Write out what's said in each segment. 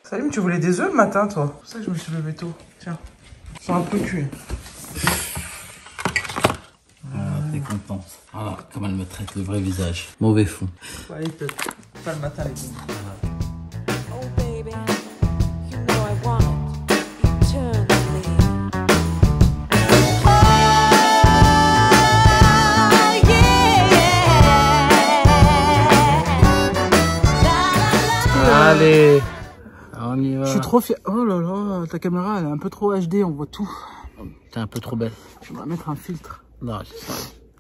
Salim, tu voulais des œufs le matin, toi? C'est pour ça que je me suis levé tôt. Tiens, ils sont un peu cuits. Ah, t'es contente. Ah, comment elle me traite, le vrai visage. Mauvais fond. Allez, peut-être pas le matin, les gars. Allez, on y va. Je suis trop fier. Oh là là, ta caméra elle est un peu trop HD, on voit tout. T'es un peu trop belle. Je vais mettre un filtre. Non, c'est ça.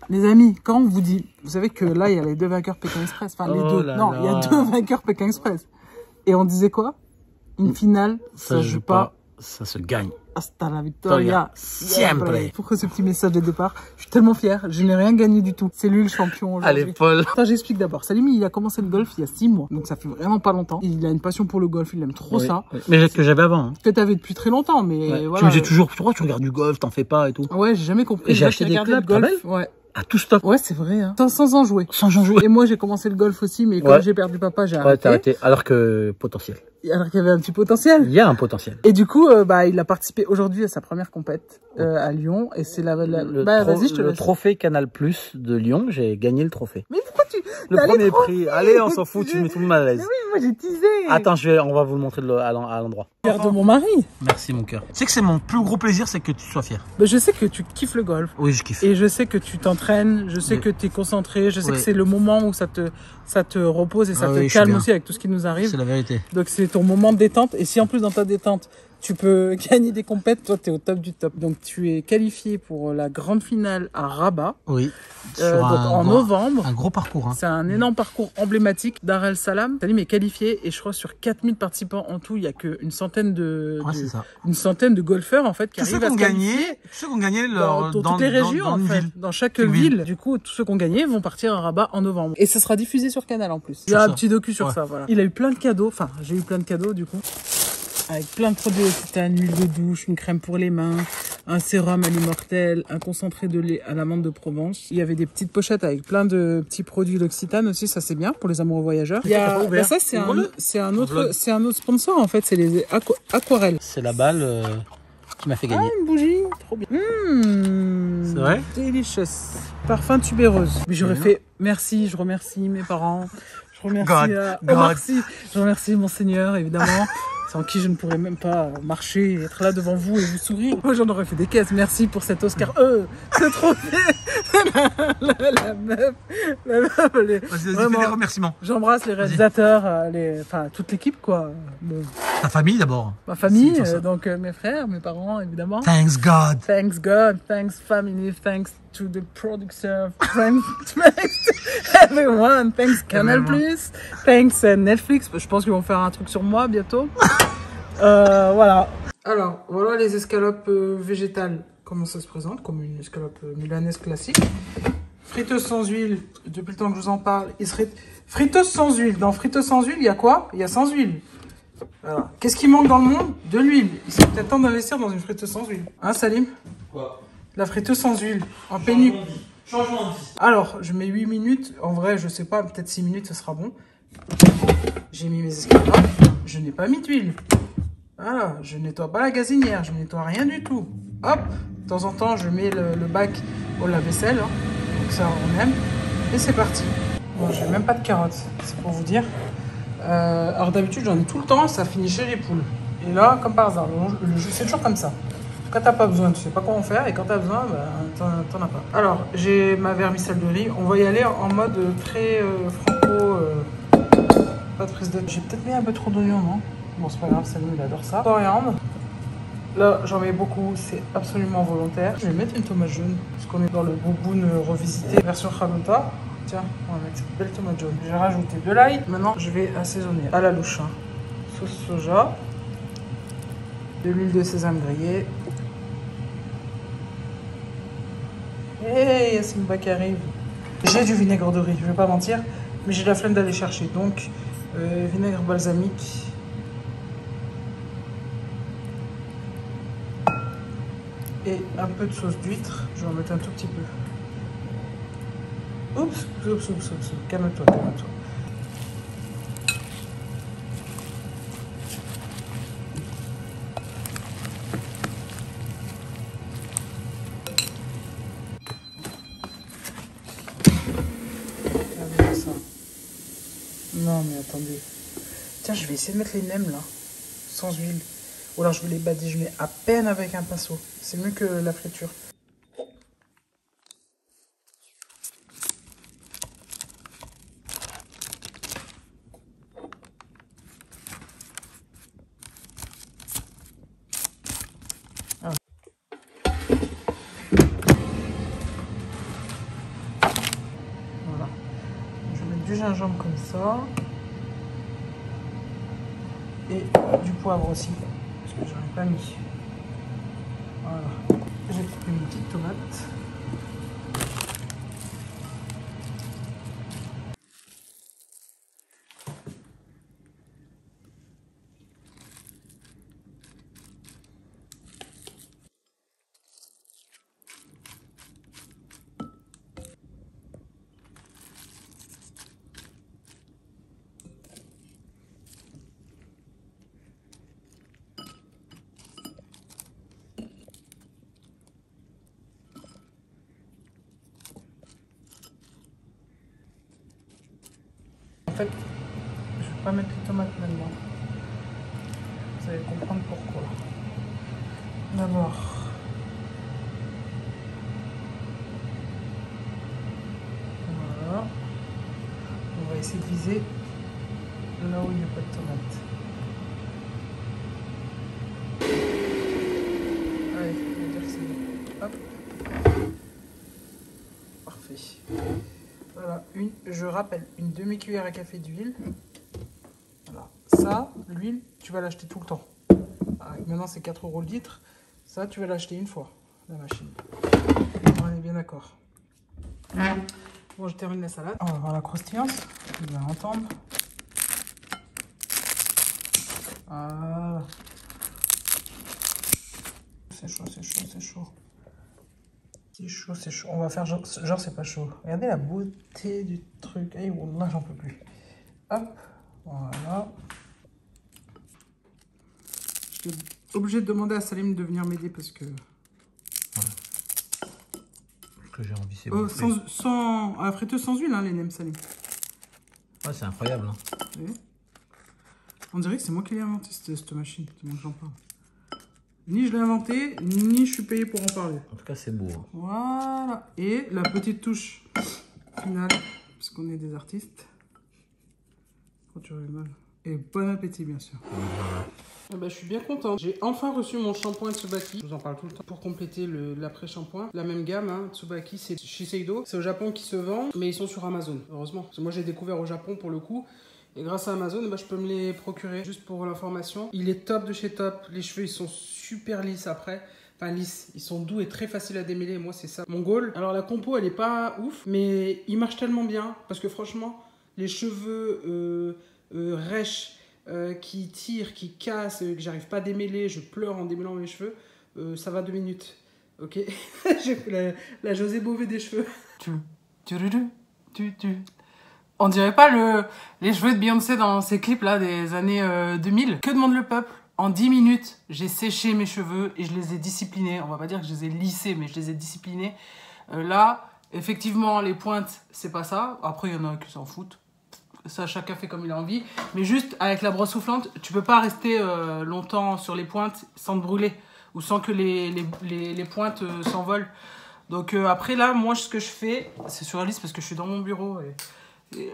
Les amis, quand on vous dit, vous savez que là il y a les deux vainqueurs Pékin Express, enfin les deux. Non, il y a deux vainqueurs Pékin Express. Et on disait quoi? Une finale, ça se joue pas, ça se gagne. Hasta la victoria. Siempre. Pourquoi ce petit message de départ? Je suis tellement fier, je n'ai rien gagné du tout. C'est lui le champion aujourd'hui. Allez, Paul. Attends, j'explique d'abord. Salim, il a commencé le golf il y a 6 mois. Donc ça fait vraiment pas longtemps. Il a une passion pour le golf, il aime trop ça. Oui. Mais que j'avais avant. Hein. Que t'avais depuis très longtemps, mais Ouais. voilà. Tu me disais toujours, pourquoi tu regardes du golf, t'en fais pas et tout. Ouais, j'ai jamais compris. Et j'ai acheté des clubs, golf. Ouais. À tout stop. Ouais, c'est vrai, hein. Sans en jouer. Sans en jouer. Et moi, j'ai commencé le golf aussi, mais comme j'ai perdu papa, j'ai arrêté. Ouais, t'as arrêté. Alors que potentiel. Alors qu'il y avait un petit potentiel. Il y a un potentiel. Et du coup, il a participé aujourd'hui à sa première compète à Lyon. Et c'est vas-y, je te le laisse. trophée Canal Plus de Lyon, j'ai gagné le trophée. Mais pourquoi tu... Le premier prix. Allez, on s'en fout, tu mets tout le mal à l'aise. Mais oui, moi j'ai teasé. Attends, on va vous le montrer à l'endroit. Fier de mon mari. Merci mon cœur. Tu sais que c'est mon plus gros plaisir, c'est que tu sois fier. Mais je sais que tu kiffes le golf. Oui, je kiffe. Et je sais que tu t'entraînes, je sais que tu es concentré, je sais que c'est le moment où ça te repose et ça te calme aussi avec tout ce qui nous arrive. C'est la vérité. Donc c'est ton moment de détente. Et si en plus dans ta détente, tu peux gagner des compètes, toi tu es au top du top. Donc tu es qualifié pour la grande finale à Rabat. Oui. Donc en novembre. Un gros parcours. Hein. C'est un énorme parcours emblématique. Dar el Salam. Salim est qualifié et je crois sur 4000 participants en tout, il y a qu'une centaine une centaine de golfeurs en fait qui arrivent à se qualifier. Tous ceux qui ont gagné dans toutes les régions en fait, dans chaque ville. Du coup, tous ceux qui ont gagné vont partir à Rabat en novembre. Et ça sera diffusé sur Canal en plus. Il y a un petit docu sur ça, voilà. Il a eu plein de cadeaux, enfin j'ai eu plein de cadeaux du coup. Avec plein de produits Occitane, une huile de douche, une crème pour les mains, un sérum à l'immortel, un concentré de lait à l'amande de Provence. Il y avait des petites pochettes avec plein de petits produits L'Occitane aussi, ça c'est bien pour les amoureux voyageurs. Il y a, ça c'est un autre sponsor en fait, c'est les aquarelles. C'est la balle qui m'a fait gagner. Ah, une bougie, trop bien. C'est vrai? Delicious. Parfum tubéreuse. Mais j'aurais fait merci, je remercie mes parents, je remercie mon Seigneur évidemment. Sans qui je ne pourrais même pas marcher et être là devant vous et vous sourire. Moi, j'en aurais fait des caisses. Merci pour cet Oscar. Ce trophée. la meuf, Vraiment, des remerciements. J'embrasse les réalisateurs, toute l'équipe, quoi. Bon. Ta famille d'abord. Ma famille, donc mes frères, mes parents, évidemment. Thanks God. Thanks God. Thanks family. Thanks to the producer. Thanks everyone. Thanks Canal+. Thanks Netflix. Je pense qu'ils vont faire un truc sur moi bientôt. Voilà. Alors, voilà les escalopes végétales. Comment ça se présente? Comme une escalope milanaise classique. Friteuse sans huile. Depuis le temps que je vous en parle. Friteuse sans huile. Dans friteuse sans huile, il y a quoi? Il y a sans huile. Voilà. Qu'est-ce qui manque dans le monde? De l'huile. Il serait peut-être temps d'investir dans une friteuse sans huile. Hein, Salim? Quoi? La friteuse sans huile. En pénurie. Changement de vie. Alors, je mets 8 minutes. En vrai, je sais pas, peut-être 6 minutes, ça sera bon. J'ai mis mes escalopes. Je n'ai pas mis d'huile. Voilà, je nettoie pas la gazinière, je nettoie rien du tout. Hop, de temps en temps, je mets le bac au lave-vaisselle. Hein. Donc ça, on aime. Et c'est parti. Bon, j'ai même pas de carottes, c'est pour vous dire. Alors d'habitude, j'en ai tout le temps, ça finit chez les poules. Et là, comme par hasard, c'est toujours comme ça. Quand t'as pas besoin, tu sais pas quoi en faire. Et quand t'as besoin, t'en as pas. Alors, j'ai ma vermicelle de riz. On va y aller en mode très franco... pas de prise de... J'ai peut-être mis un peu trop d'oignons, non? Bon, c'est pas grave, Salim, il adore ça. Coriandre. Là, j'en mets beaucoup, c'est absolument volontaire. Je vais mettre une tomate jaune, parce qu'on est dans le bouboune revisité version Khalota. Tiens, on va mettre cette belle tomate jaune. J'ai rajouté de l'ail. Maintenant, je vais assaisonner à la louche. Hein. Sauce soja. De l'huile de sésame grillée. Hey, Simba qui arrive. J'ai du vinaigre de riz, je vais pas mentir, mais j'ai la flemme d'aller chercher. Donc, vinaigre balsamique. Et un peu de sauce d'huître. Je vais en mettre un tout petit peu. Oups. Calme-toi. Non, mais attendez. Tiens, je vais essayer de mettre les nems là, sans huile. Ou alors je vais les badigeonner à peine avec un pinceau. C'est mieux que la friture. Ah. Voilà. Je vais mettre du gingembre comme ça. Et du poivre aussi, parce que j'en ai pas mis. Voilà. J'ai pris une petite tomate. En fait, je vais pas mettre les tomates maintenant. Vous allez comprendre pourquoi. D'abord, voilà. On va essayer de viser là où il n'y a pas de tomates. Allez, on va dire que c'est bon. Hop. Parfait. Voilà, je rappelle, une demi-cuillère à café d'huile. Voilà. Ça, l'huile, tu vas l'acheter tout le temps. Maintenant, c'est 4 € le litre. Ça, tu vas l'acheter une fois, la machine. On est bien d'accord. Bon, je termine la salade. On va voir la croustillance. Vous allez entendre. Voilà. C'est chaud, c'est chaud, c'est chaud. C'est chaud, c'est chaud. On va faire genre c'est pas chaud. Regardez la beauté du truc. Eh, là, j'en peux plus. Hop, voilà. J'étais obligé de demander à Salim de venir m'aider parce que... Que j'ai envie, c'est sans à la friteuse sans huile, hein, les nems Salim. Ouais, c'est incroyable. Hein. Oui. On dirait que c'est moi qui l'ai inventé cette machine. C'est moi que j'en parle. Ni je l'ai inventé, ni je suis payé pour en parler. En tout cas, c'est beau. Hein. Voilà. Et la petite touche finale, parce qu'on est des artistes. Quand tu rigoles. Et bon appétit, bien sûr. Voilà. Eh ben, je suis bien content. J'ai enfin reçu mon shampoing Tsubaki. Je vous en parle tout le temps. Pour compléter l'après-shampoing. La même gamme, hein. Tsubaki, c'est Shiseido. C'est au Japon qui se vend, mais ils sont sur Amazon, heureusement. Parce que moi, j'ai découvert au Japon pour le coup. Et grâce à Amazon, bah, je peux me les procurer. Juste pour l'information. Il est top de chez top. Les cheveux, ils sont super lisses après. Enfin, lisses. Ils sont doux et très faciles à démêler. Moi, c'est ça mon goal. Alors, la compo, elle est pas ouf, mais il marche tellement bien. Parce que franchement, les cheveux rêches, qui tirent, qui cassent, que j'arrive pas à démêler, je pleure en démêlant mes cheveux, ça va 2 minutes. Ok. J'ai fait la José Bové des cheveux. On dirait pas les cheveux de Beyoncé dans ces clips là des années 2000. Que demande le peuple? En 10 minutes, j'ai séché mes cheveux et je les ai disciplinés. On va pas dire que je les ai lissés, mais je les ai disciplinés. Là, effectivement, les pointes, c'est pas ça. Après, il y en a qui s'en foutent. Ça, chacun fait comme il a envie. Mais juste, avec la brosse soufflante, tu peux pas rester longtemps sur les pointes sans te brûler. Ou sans que les pointes s'envolent. Donc après, là, moi, ce que je fais, c'est sur la liste parce que je suis dans mon bureau. Et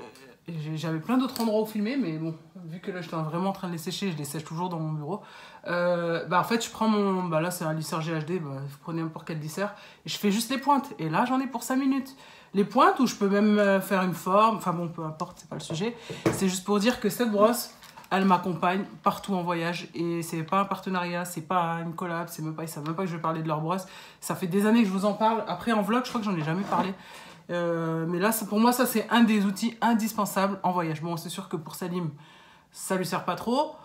j'avais plein d'autres endroits où filmer, mais bon, vu que là j'étais vraiment en train de les sécher, je les sèche toujours dans mon bureau. En fait, je prends mon... là, c'est un lisseur GHD, vous prenez n'importe quel lisseur, et je fais juste les pointes. Et là, j'en ai pour 5 minutes. Les pointes où je peux même faire une forme, enfin bon, peu importe, c'est pas le sujet. C'est juste pour dire que cette brosse, elle m'accompagne partout en voyage. Et c'est pas un partenariat, c'est pas une collab, c'est même pas, ils savent même pas que je vais parler de leur brosse. Ça fait des années que je vous en parle. Après, en vlog, je crois que j'en ai jamais parlé. Mais là, pour moi, ça, c'est un des outils indispensables en voyage. Bon, c'est sûr que pour Salim, ça lui sert pas trop.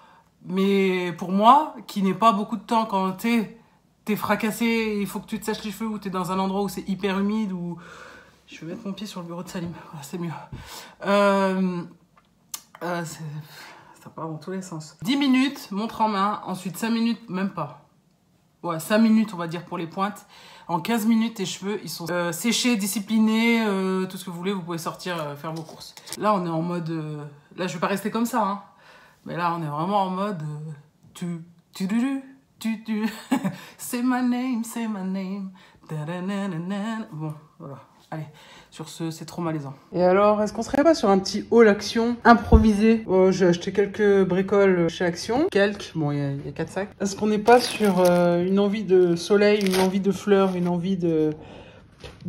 Mais pour moi, qui n'ai pas beaucoup de temps quand t'es fracassé, il faut que tu te sèches les cheveux ou t'es dans un endroit où c'est hyper humide ou... Je vais mettre mon pied sur le bureau de Salim. Voilà, c'est mieux. Ça part dans tous les sens. 10 minutes, montre en main. Ensuite, 5 minutes, même pas. Ouais, 5 minutes, on va dire, pour les pointes. En 15 minutes, tes cheveux, ils sont séchés, disciplinés, tout ce que vous voulez. Vous pouvez sortir, faire vos courses. Là, on est en mode... là, je vais pas rester comme ça, hein. Mais là, on est vraiment en mode... tu. Say my name, say my name. Bon, voilà. Allez, sur ce, c'est trop malaisant. Et alors, est-ce qu'on serait pas sur un petit haul Action improvisé? J'ai acheté quelques bricoles chez Action. Quelques, bon, il y a 4 sacs. Est-ce qu'on n'est pas sur une envie de soleil, une envie de fleurs, une envie de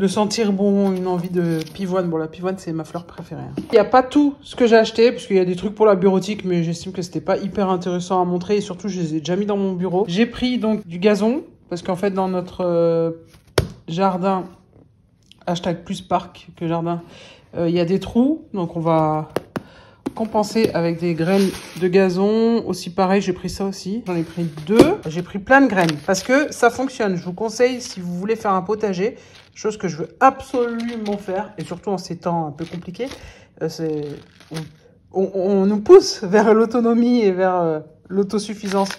sentir bon, une envie de pivoine? Bon, la pivoine, c'est ma fleur préférée. Il n'y a pas tout ce que j'ai acheté, parce qu'il y a des trucs pour la bureautique, mais j'estime que c'était pas hyper intéressant à montrer, et surtout, je les ai déjà mis dans mon bureau. J'ai pris donc du gazon, parce qu'en fait, dans notre jardin, hashtag plus parc que jardin, il y a des trous, donc on va compenser avec des graines de gazon. Aussi pareil, j'ai pris ça aussi. J'en ai pris 2. J'ai pris plein de graines parce que ça fonctionne. Je vous conseille, si vous voulez faire un potager, chose que je veux absolument faire, et surtout en ces temps un peu compliqués, on nous pousse vers l'autonomie et vers l'autosuffisance.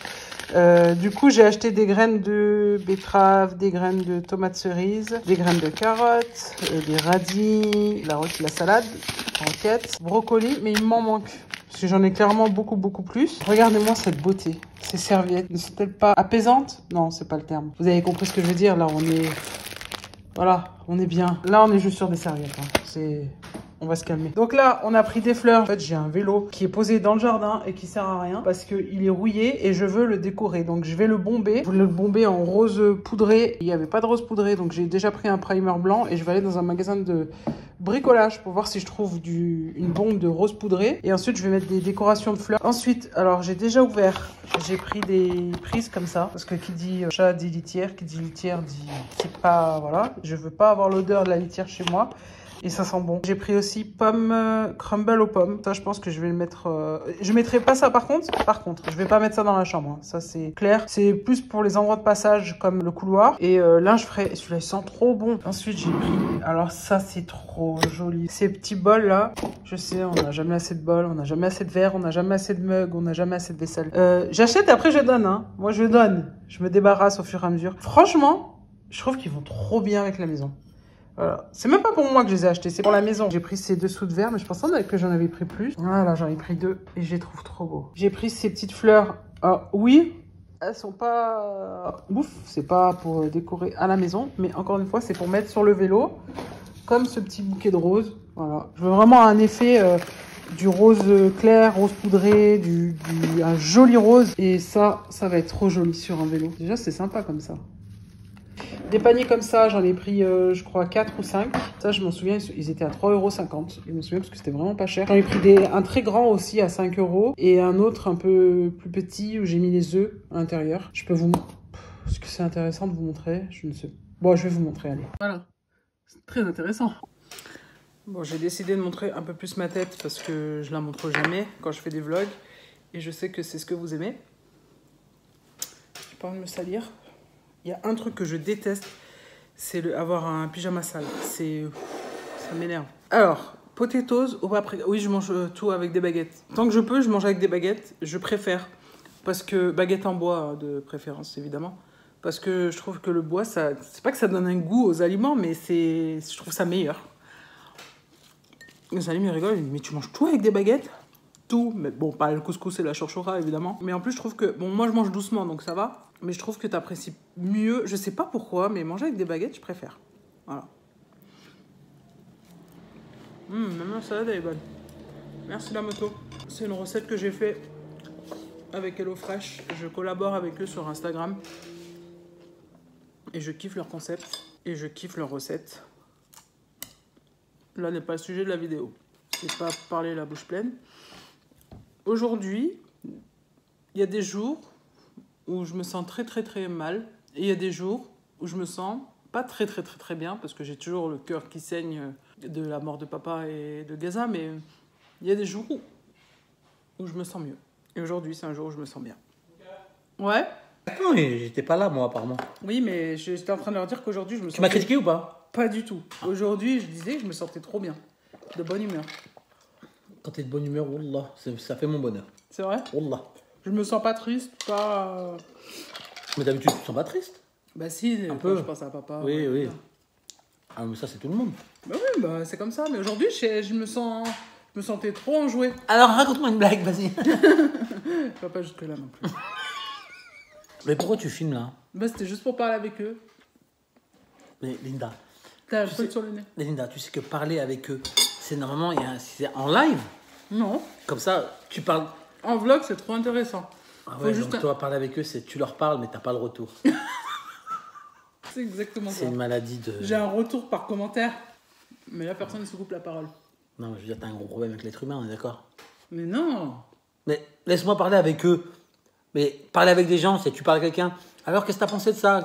Du coup, j'ai acheté des graines de betterave, des graines de tomates cerises, des graines de carottes, des radis, la salade, roquette, brocoli, mais il m'en manque. Parce que j'en ai clairement beaucoup, beaucoup plus. Regardez-moi cette beauté. Ces serviettes ne sont-elles pas apaisantes? Non, c'est pas le terme. Vous avez compris ce que je veux dire? Là, on est... Voilà, on est bien. Là, on est juste sur des serviettes. Hein. On va se calmer. Donc là, on a pris des fleurs. En fait, j'ai un vélo qui est posé dans le jardin et qui sert à rien parce qu'il est rouillé et je veux le décorer. Donc, je vais le bomber. Je voulais le bomber en rose poudré. Il n'y avait pas de rose poudré, donc j'ai déjà pris un primer blanc et je vais aller dans un magasin de bricolage pour voir si je trouve une bombe de rose poudré. Et ensuite, je vais mettre des décorations de fleurs. Ensuite, alors, j'ai déjà ouvert. J'ai pris des prises comme ça parce que qui dit chat dit litière. Qui dit litière dit... C'est pas... Voilà. Je veux pas avoir l'odeur de la litière chez moi. Et ça sent bon. J'ai pris aussi pomme crumble aux pommes. Ça, je pense que je vais le mettre... Je mettrai pas ça par contre. Je vais pas mettre ça dans la chambre. Hein. Ça, c'est clair. C'est plus pour les endroits de passage comme le couloir. Et là, je ferai... Celui-là, il sent trop bon. Ensuite, j'ai pris... Alors ça, c'est trop joli. Ces petits bols là. Je sais, on n'a jamais assez de bols. On n'a jamais assez de verres. On n'a jamais assez de mugs. On n'a jamais assez de vaisselle. J'achète et après, je donne. Hein. Moi, je donne. Je me débarrasse au fur et à mesure. Franchement, je trouve qu'ils vont trop bien avec la maison. Voilà. C'est même pas pour moi que je les ai achetés, c'est pour la maison. J'ai pris ces dessous de verre, mais je pensais que j'en avais pris plus. Voilà, j'en ai pris 2 et je les trouve trop beaux. J'ai pris ces petites fleurs. Oui, elles sont pas ouf, c'est pas pour décorer à la maison, mais encore une fois, c'est pour mettre sur le vélo, comme ce petit bouquet de roses. Voilà. Je veux vraiment un effet du rose clair, rose poudré, un joli rose. Et ça va être trop joli sur un vélo. Déjà, c'est sympa comme ça. Des paniers comme ça, j'en ai pris, je crois, 4 ou 5. Ça, je m'en souviens, ils étaient à 3,50 €. Je me souviens parce que c'était vraiment pas cher. J'en ai pris un très grand aussi à 5 € et un autre un peu plus petit où j'ai mis les œufs à l'intérieur. Je peux vous... Est-ce que c'est intéressant de vous montrer? Je ne sais. Bon, je vais vous montrer, allez. Voilà. C'est très intéressant. Bon, j'ai décidé de montrer un peu plus ma tête parce que je la montre jamais quand je fais des vlogs. Et je sais que c'est ce que vous aimez. J'ai pas envie de me salir. Il y a un truc que je déteste, c'est avoir un pyjama sale. Ça m'énerve. Alors, potatoes au paprika. Oui, je mange tout avec des baguettes. Tant que je peux, je mange avec des baguettes. Je préfère. Parce que baguette en bois, de préférence, évidemment. Parce que je trouve que le bois, c'est pas que ça donne un goût aux aliments, mais je trouve ça meilleur. Les amis, ils rigolent. Mais tu manges tout avec des baguettes? Tout. Mais bon, pas le couscous et la chorchora, évidemment. Mais en plus, je trouve que... Bon, moi, je mange doucement, donc ça va. Mais je trouve que tu apprécies mieux. Je sais pas pourquoi, mais manger avec des baguettes, je préfère. Voilà. Même la salade, elle est bonne. Merci la moto. C'est une recette que j'ai fait avec HelloFresh. Je collabore avec eux sur Instagram. Et je kiffe leur concept. Et je kiffe leurs recettes. Là n'est pas le sujet de la vidéo. C'est pas parler la bouche pleine. Aujourd'hui, il y a des jours où je me sens très très très mal. Et il y a des jours où je me sens pas très très très très bien, parce que j'ai toujours le cœur qui saigne de la mort de papa et de Gaza, mais il y a des jours où je me sens mieux. Et aujourd'hui, c'est un jour où je me sens bien. Ouais. Non, j'étais pas là, moi, apparemment. Oui, mais j'étais en train de leur dire qu'aujourd'hui, je me sentais... Tu m'as critiqué ou pas? Pas du tout. Aujourd'hui, je disais que je me sentais trop bien. De bonne humeur. Quand t'es de bonne humeur, wallah, ça fait mon bonheur. C'est vrai? Wallah. Je me sens pas triste, pas... Mais d'habitude, tu te sens pas triste? Bah si, Un quand peu. je pense à papa. Oui, ouais, oui. voilà. Ah, mais ça, c'est tout le monde. Bah oui, bah c'est comme ça. Mais aujourd'hui, je me sentais trop enjouée. Alors, raconte-moi une blague, vas-y. Je vais pas jusque là non plus. Mais pourquoi tu filmes là? Bah c'était juste pour parler avec eux. Mais Linda, T'as le truc sur le nez? Linda, tu sais que parler avec eux, c'est normalement c'est en live. Non. Comme ça, tu parles. En vlog, c'est trop intéressant. Ah Faut ouais, juste donc toi, parler avec eux, c'est tu leur parles, mais t'as pas le retour. C'est exactement ça. C'est une maladie de. J'ai un retour par commentaire, mais la personne se coupe la parole. Non, je veux dire, t'as un gros problème avec l'être humain, on est d'accord? Mais non. Mais laisse-moi parler avec eux. Mais parler avec des gens, c'est tu parles à quelqu'un. Alors, qu'est-ce que t'as pensé de ça?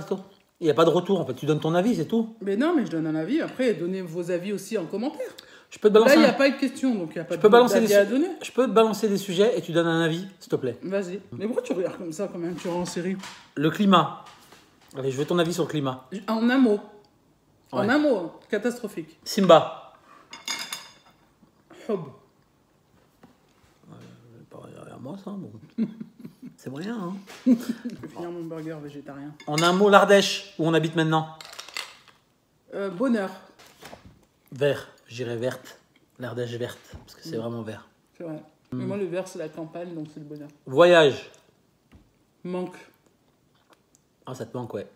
Il n'y a pas de retour, en fait. Tu donnes ton avis, c'est tout. Mais non, mais je donne un avis. Après, donnez vos avis aussi en commentaire. Je peux te balancer. Là, il n'y a pas eu de question, donc il n'y a pas Je peux balancer d'avis à donner. Je peux te balancer des sujets et tu donnes un avis, s'il te plaît. Vas-y. Mais pourquoi tu regardes comme ça, comme un tueur en série? Le climat. Allez, je veux ton avis sur le climat. En un mot. En Ouais. un mot, catastrophique. Simba. Hub. Pas derrière moi, ça, bon. C'est moyen, hein. Je vais finir mon burger végétarien. En un mot, l'Ardèche, où on habite maintenant. Bonheur. Vert. J'irais verte. L'Ardèche verte, parce que c'est vraiment vert. C'est vrai. Mais moi, le vert, c'est la campagne, donc c'est le bonheur. Voyage. Manque. Ah, ça te manque, ouais.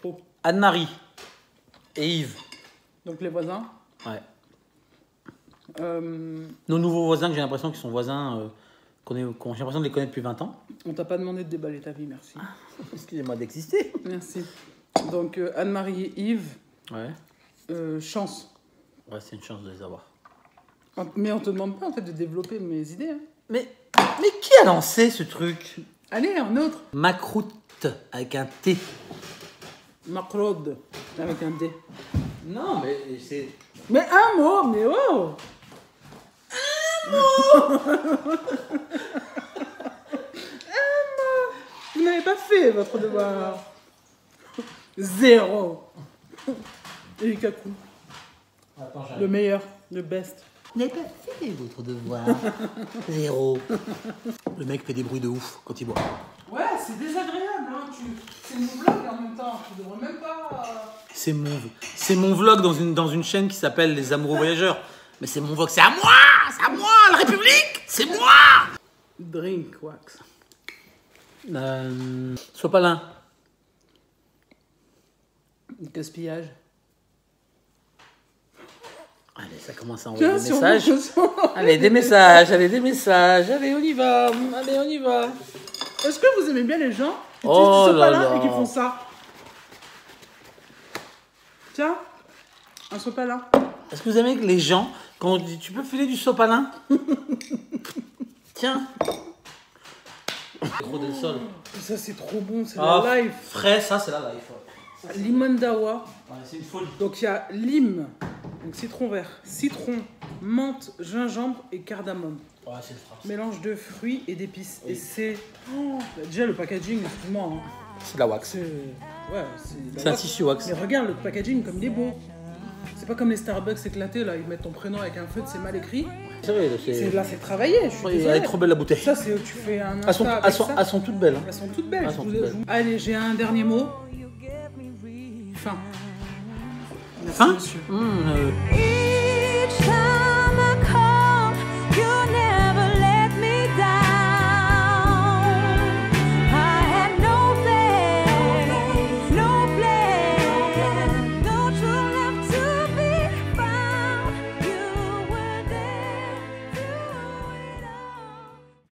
Trop. Anne-Marie. Et Yves. Donc les voisins. Ouais. Euh, Nos nouveaux voisins, que j'ai l'impression qu'ils sont voisins, j'ai l'impression de les connaître depuis 20 ans. on t'a pas demandé de déballer ta vie, merci. Excusez-moi d'exister. Merci. Donc Anne-Marie et Yves, Ouais. chance. Ouais, c'est une chance de les avoir. Mais on te demande pas en fait de développer mes idées. Hein. Mais qui a lancé ce truc? Allez, un autre. Macroute avec un T. Macrode avec un D. Non, mais c'est. Mais un mot, mais oh. Vous n'avez pas fait votre devoir. 0. Et Lukaku, Attends, le meilleur, le best. Vous n'avez pas fait votre devoir. 0. Le mec fait des bruits de ouf quand il boit. Ouais, c'est désagréable, hein. C'est mon vlog en même temps. Tu devrais même pas. C'est mon vlog dans une chaîne qui s'appelle Les Amoureux Voyageurs. Mais c'est mon vlog, c'est à moi, la République, c'est moi. Drink wax. Sopalin. Gaspillage. Allez, ça commence à envoyer des Tiens, messages. Allez, des messages. Allez, on y va. Est-ce que vous aimez bien les gens qui Oh utilisent du là sopalin là. et qui font ça? Tiens, un sopalin. Est-ce que vous aimez que les gens, quand on dit tu peux filer du sopalin? Tiens. Gros del sol. Ça c'est trop bon, c'est Ah, la life. frais, ça c'est la life. Limandawa. Ouais, c'est une folie. Donc il y a lime, donc citron vert, citron, menthe, gingembre et cardamome. Ouais, c'est le frappe. Mélange de fruits et d'épices. Et c'est... Oh, déjà le packaging, excuse-moi. Hein. C'est de la wax. C'est... Ouais, c'est... C'est un tissu wax. Mais regarde le packaging comme il est beau. C'est pas comme les Starbucks éclatés là, ils mettent ton prénom avec un feutre, c'est mal écrit. C'est vrai, Là c'est travaillé, je suis Elle désolée. est trop belle la bouteille. Ça c'est tu fais un Elles sont, Insta avec elles sont- ça. elles sont toutes belles. Hein. Elles sont toutes belles. Elles sont je vous- toutes belles. je vous- Allez, j'ai un dernier mot. Fin. Merci, Fin monsieur. Each time